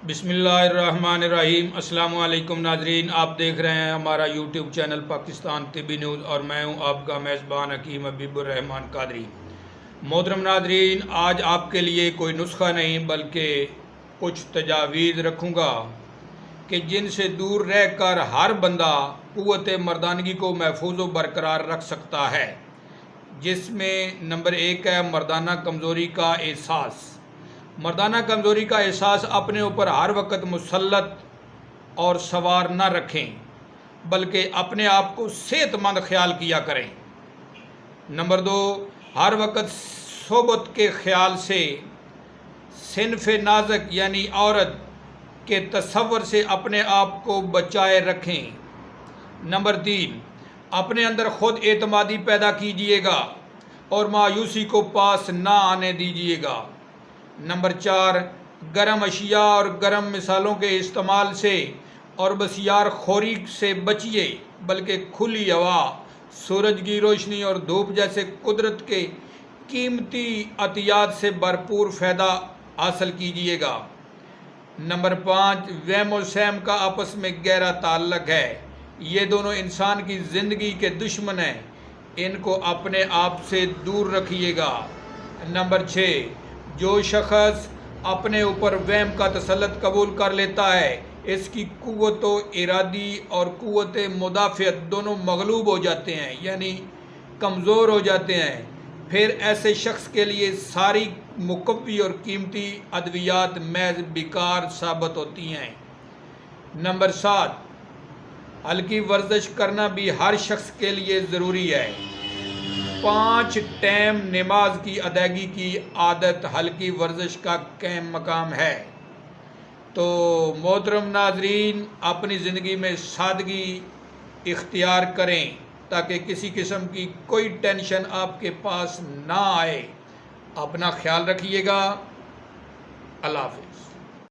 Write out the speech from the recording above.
बिस्मिल्लाहिर्रहमानिर्रहीम। अस्सलाम वालेकुम नाजरीन, आप देख रहे हैं हमारा यूट्यूब चैनल पाकिस्तान तिबी न्यूज़ और मैं हूं आपका मेज़बान हकीम हबीबुर्रहमान कादरी। मोहतरम नाजरीन, आज आपके लिए कोई नुस्खा नहीं बल्कि कुछ तजावीज़ रखूँगा कि जिनसे दूर रहकर हर बंदा क़ुव्वत मर्दानगी को महफूज व बरकरार रख सकता है, जिसमें नंबर 1 है मर्दाना कमज़ोरी का एहसास। मर्दाना कमज़ोरी का एहसास अपने ऊपर हर वक्त मुसल्लत और सवार न रखें बल्कि अपने आप को सेहतमंद ख्याल किया करें। नंबर 2, हर वक्त सोबत के ख्याल से सिनफ़ नाज़क यानी औरत के तसव्वुर से अपने आप को बचाए रखें। नंबर 3, अपने अंदर ख़ुद एतमादी पैदा कीजिएगा और मायूसी को पास ना आने दीजिएगा। नंबर 4, गर्म अशिया और गर्म मिसालों के इस्तेमाल से और बसियार खोरी से बचिए बल्कि खुली हवा, सूरज की रोशनी और धूप जैसे कुदरत के कीमती अतियात से भरपूर फ़ायदा हासिल कीजिएगा। नंबर 5, वहम और सहम का आपस में गहरा ताल्लुक़ है। ये दोनों इंसान की ज़िंदगी के दुश्मन हैं, इनको अपने आप से दूर रखिएगा। नंबर 6, जो शख्स अपने ऊपर वहम का तसल्लुत कबूल कर लेता है, इसकी कुव्वत इरादी और कुव्वत मुदाफ़ियत दोनों मगलूब हो जाते हैं यानी कमज़ोर हो जाते हैं। फिर ऐसे शख्स के लिए सारी मुकव्वी और कीमती अद्वियात महज बेकार साबित होती हैं। नंबर 7, हल्की वर्जिश करना भी हर शख्स के लिए ज़रूरी है। 5 टाइम नमाज की अदायगी की आदत हल्की वर्जिश का क़ायम मकाम है। तो मोहतरम नाजरीन, अपनी ज़िंदगी में सादगी इख्तियार करें ताकि किसी किस्म की कोई टेंशन आपके पास ना आए। अपना ख्याल रखिएगा। अल्लाह हाफ़िज़।